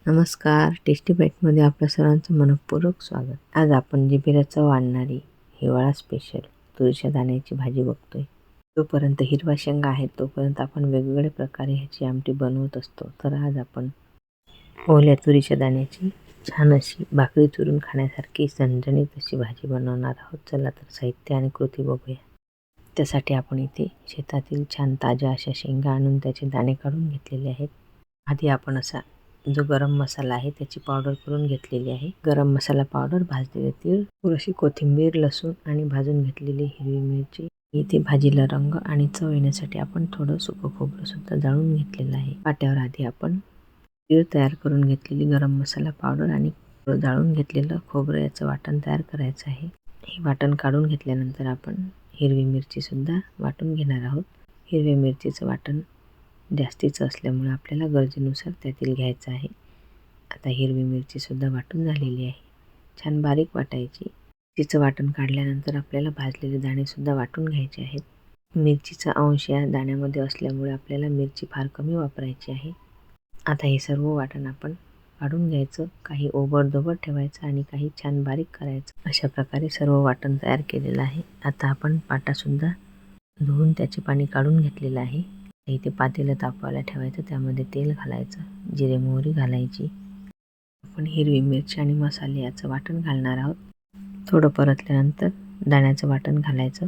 नमस्कार, टेस्टी बाईटमध्ये आपल्या सर्वांचं मनःपूर्वक स्वागत. आज आपण जिभेला चव आणणारी हिवाळा स्पेशल तुरीच्या दाण्याची भाजी बघतोय. जोपर्यंत हिरवा शेंगा आहेत तोपर्यंत आपण वेगवेगळ्या प्रकारे ह्याची आमटी बनवत असतो. तर आज आपण ओल्या तुरीच्या दाण्याची छान अशी भाकरी चुरून खाण्यासारखी झणझणीत अशी भाजी बनवणार आहोत. चला तर साहित्य आणि कृती बघूया. त्यासाठी आपण इथे शेतातील छान ताज्या अशा शेंगा आणून त्याचे दाणे काढून घेतलेले आहेत. आधी आपण असा जो गरम मसाला आहे त्याची पावडर करून घेतलेली आहे. गरम मसाला पावडर, भाजलेले तीळ, थोडीशी कोथिंबीर, लसूण आणि भाजून घेतलेली हिरवी मिरची. इथे भाजीला रंग आणि चव येण्यासाठी आपण थोडं सुकं खोबरं सुद्धा जाळून घेतलेलं आहे. पाट्यावर आधी आपण तीळ तयार करून घेतलेली गरम मसाला पावडर आणि जाळून घेतलेलं खोबरं याचं वाटण तयार करायचं आहे. हे वाटण काढून घेतल्यानंतर आपण हिरवी मिरची सुद्धा वाटून घेणार आहोत. हिरव्या मिरचीचं वाटण जास्तीचं असल्यामुळे आपल्याला गरजेनुसार त्यातील घ्यायचं आहे. आता हिरवी मिरची सुद्धा वाटून झालेली आहे. छान बारीक वाटायची. तिचं वाटण काढल्यानंतर आपल्याला भाजलेले दाणे सुद्धा वाटून घ्यायचे आहेत. मिरचीचा अंश या दाण्यामध्ये असल्यामुळे आपल्याला मिरची फार कमी वापरायची आहे. आता हे सर्व वाटण आपण काढून घ्यायचं. काही ओबडधोबड ठेवायचं आणि काही छान बारीक करायचं. अशा प्रकारे सर्व वाटण तयार केलेलं आहे. आता आपण पाटासुद्धा धुवून त्याचे पाणी काढून घेतलेलं आहे. इथे पातेलं तापवायला ठेवायचं, त्यामध्ये तेल घालायचं, जिरे मोहरी घालायची. आपण हिरवी मिरची आणि मसाले याचं वाटण घालणार आहोत. थोडं परतल्यानंतर दाण्याचं वाटण घालायचं.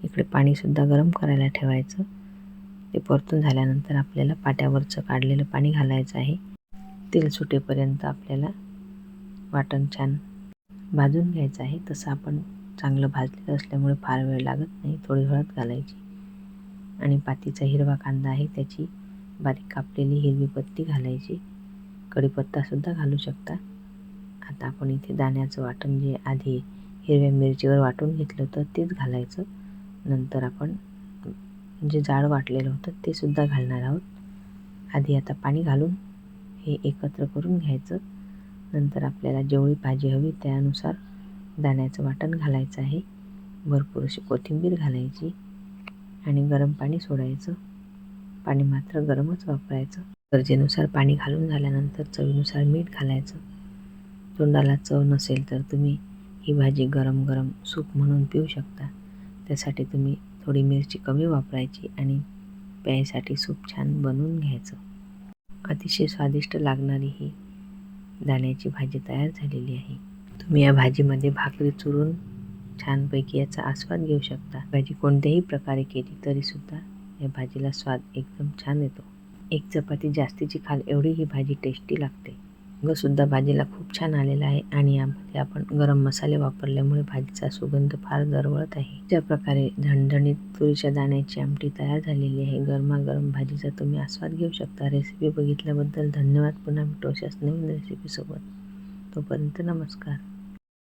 इकडे पाणीसुद्धा गरम करायला ठेवायचं. ते परतून झाल्यानंतर आपल्याला पाट्यावरचं काढलेलं पाणी घालायचं आहे. तेल सुटेपर्यंत आपल्याला वाटण छान भाजून घ्यायचं आहे. तसं आपण चांगलं भाजलेलं असल्यामुळे फार वेळ लागत नाही. थोडी हळद घालायची आणि पातीचा हिरवा कांदा आहे त्याची बारीक कापलेली हिरवी पत्ती घालायची. कढीपत्तासुद्धा घालू शकता. आता आपण इथे दाण्याचं वाटण जे आधी हिरव्या मिरचीवर वाटून घेतलं होतं तेच घालायचं. नंतर आपण जे जाड वाटलेलं होतं ते सुद्धा घालणार आहोत. आधी आता पाणी घालून हे एकत्र करून घ्यायचं. नंतर आपल्याला जेवढी भाजी हवी त्यानुसार दाण्याचं वाटण घालायचं आहे. भरपूर अशी कोथिंबीर घालायची आणि गरम पाणी सोडायचं. पाणी मात्र गरमच वापरायचं. गरजेनुसार पाणी घालून झाल्यानंतर चवीनुसार मीठ घालायचं. तोंडाला चव नसेल तर तुम्ही ही भाजी गरम गरम सूप म्हणून पिऊ शकता. त्यासाठी तुम्ही थोडी मिरची कमी वापरायची आणि प्यायसाठी सूप छान बनवून घ्यायचं. अतिशय स्वादिष्ट लागणारी ही दाण्याची भाजी तयार झालेली आहे. तुम्ही या भाजीमध्ये भाकरी चुरून छानपैकी याचा आस्वाद घेऊ शकता. भाजी कोणत्याही प्रकारे केली तरीसुद्धा या भाजीला स्वाद एकदम छान येतो. एक चपाती जास्तीची खाल एवढी ही भाजी टेस्टी लागते. रंगसुद्धा भाजीला खूप छान आलेला आहे आणि यामध्ये आपण गरम मसाले वापरल्यामुळे भाजीचा सुगंध फार दरवळत आहे. अशा प्रकारे झणझणीत तुरीच्या दाण्याची आमटी तयार झालेली आहे. गरमागरम भाजीचा तुम्ही आस्वाद घेऊ शकता. रेसिपी बघितल्याबद्दल धन्यवाद. पुन्हा भेटू अशाच नवीन रेसिपीसोबत. तोपर्यंत नमस्कार.